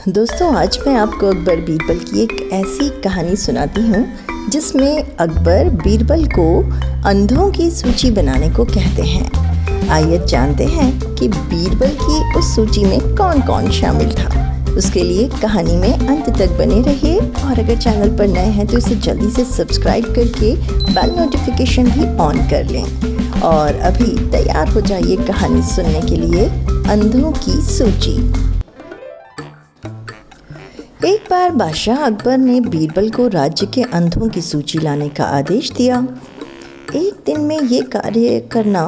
दोस्तों, आज मैं आपको अकबर बीरबल की एक ऐसी कहानी सुनाती हूँ जिसमें अकबर बीरबल को अंधों की सूची बनाने को कहते हैं। आइए जानते हैं कि बीरबल की उस सूची में कौन कौन शामिल था। उसके लिए कहानी में अंत तक बने रहिए और अगर चैनल पर नए हैं तो इसे जल्दी से सब्सक्राइब करके बेल नोटिफिकेशन भी ऑन कर लें और अभी तैयार हो जाइए कहानी सुनने के लिए अंधों की सूची। एक बार बादशाह अकबर ने बीरबल को राज्य के अंधों की सूची लाने का आदेश दिया। एक दिन में ये कार्य करना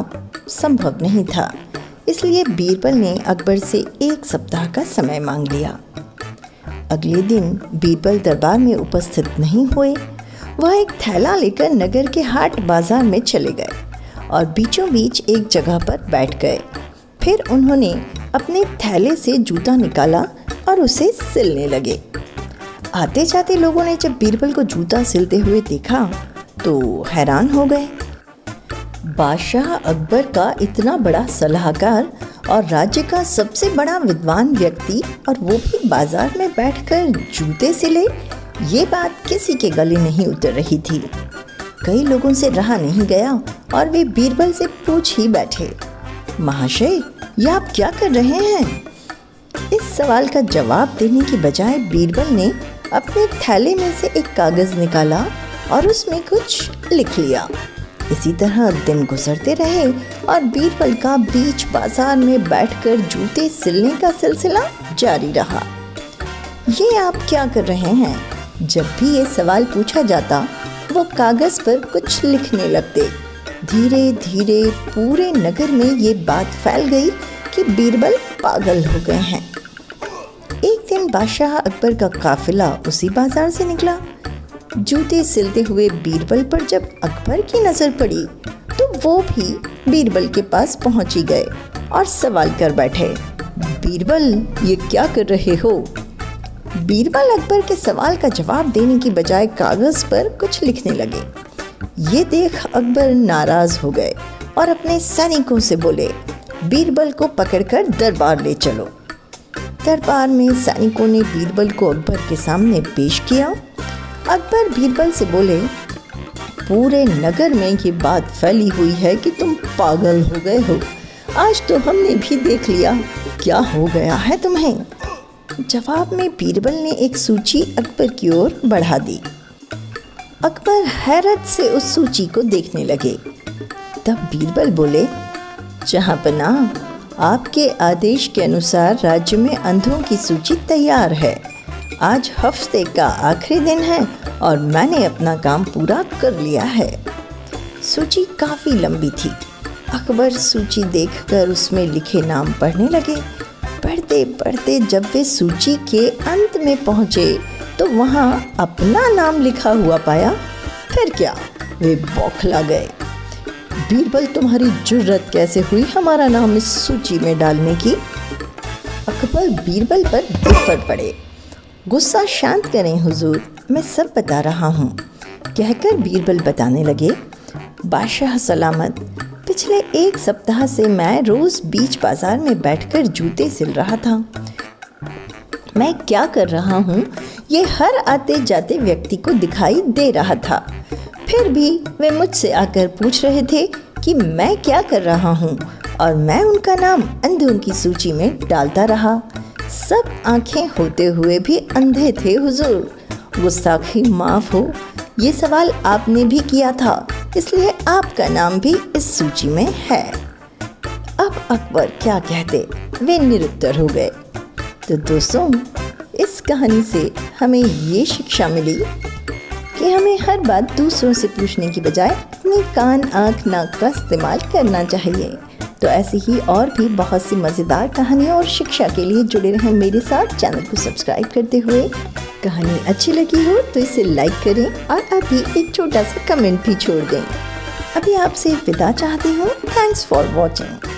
संभव नहीं था, इसलिए बीरबल ने अकबर से एक सप्ताह का समय मांग लिया। अगले दिन बीरबल दरबार में उपस्थित नहीं हुए। वह एक थैला लेकर नगर के हाट बाजार में चले गए और बीचों बीच एक जगह पर बैठ गए। फिर उन्होंने अपने थैले से जूता निकाला और उसे सिलने लगे। आते जाते लोगों ने जब बीरबल को जूता सिलते हुए देखा तो हैरान हो गए। बादशाह अकबर का इतना बड़ा सलाहकार और राज्य का सबसे बड़ा विद्वान व्यक्ति और वो भी बाजार में बैठकर जूते सिले, ये बात किसी के गले नहीं उतर रही थी। कई लोगों से रहा नहीं गया और वे बीरबल से पूछ ही बैठे, महाशय, ये आप क्या कर रहे हैं? इस सवाल का जवाब देने की बजाय बीरबल ने अपने थैले में से एक कागज़ निकाला और उसमें कुछ लिख लिया। इसी तरह दिन गुजरते रहे और बीरबल का बीच बाजार में बैठकर जूते सिलने का सिलसिला जारी रहा। ये आप क्या कर रहे हैं? जब भी ये सवाल पूछा जाता वो कागज़ पर कुछ लिखने लगते। धीरे धीरे पूरे नगर में ये बात फैल गई कि बीरबल पागल हो गए हैं। एक दिन बादशाह अकबर का काफिला उसी बाजार से निकला। जूते सिलते हुए बीरबल पर जब अकबर की नज़र पड़ी तो वो भी बीरबल के पास पहुंची गए और सवाल कर बैठे, बीरबल, ये क्या कर रहे हो? बीरबल अकबर के सवाल का जवाब देने की बजाय कागज़ पर कुछ लिखने लगे। ये देख अकबर नाराज़ हो गए और अपने सैनिकों से बोले, बीरबल को पकड़कर दरबार ले चलो। दरबार में सैनिकों ने बीरबल को अकबर के सामने पेश किया। अकबर बीरबल से बोले, पूरे नगर में ये बात फैली हुई है कि तुम पागल हो गए हो। आज तो हमने भी देख लिया, क्या हो गया है तुम्हें? जवाब में बीरबल ने एक सूची अकबर की ओर बढ़ा दी। अकबर हैरत से उस सूची को देखने लगे। तब बीरबल बोले, जहाँपनाह, आपके आदेश के अनुसार राज्य में अंधों की सूची तैयार है। आज हफ्ते का आखिरी दिन है और मैंने अपना काम पूरा कर लिया है। सूची काफ़ी लंबी थी। अकबर सूची देखकर उसमें लिखे नाम पढ़ने लगे। पढ़ते पढ़ते जब वे सूची के अंत में पहुँचे तो वहाँ अपना नाम लिखा हुआ पाया। फिर क्या, वे बौखला गए। बीरबल, तुम्हारी जुर्रत कैसे हुई हमारा नाम इस सूची में डालने की? अकबर बीरबल पर बिफर पड़े। गुस्सा शांत करें हुजूर, मैं सब बता रहा हूँ, कहकर बीरबल बताने लगे, बादशाह सलामत, पिछले एक सप्ताह से मैं रोज़ बीच बाजार में बैठकर जूते सिल रहा था। मैं क्या कर रहा हूँ ये हर आते जाते व्यक्ति को दिखाई दे रहा था। फिर भी वे मुझसे आकर पूछ रहे थे कि मैं क्या कर रहा हूँ और मैं उनका नाम अंधों की सूची में डालता रहा। सब आंखें होते हुए भी अंधे थे हुजूर। गुस्ताखी माफ़ हो, ये सवाल आपने भी किया था, इसलिए आपका नाम भी इस सूची में है। अब अकबर क्या कहते, वे निरुत्तर हो गए। तो दोस्तों, इस कहानी से हमें ये शिक्षा मिली कि हमें हर बात दूसरों से पूछने की बजाय अपने कान, आँख, नाक का इस्तेमाल करना चाहिए। तो ऐसी ही और भी बहुत सी मज़ेदार कहानियों और शिक्षा के लिए जुड़े रहें मेरे साथ। चैनल को सब्सक्राइब करते हुए कहानी अच्छी लगी हो तो इसे लाइक करें और अभी एक छोटा सा कमेंट भी छोड़ दें। अभी आपसे विदा चाहती हूँ। Thanks for watching.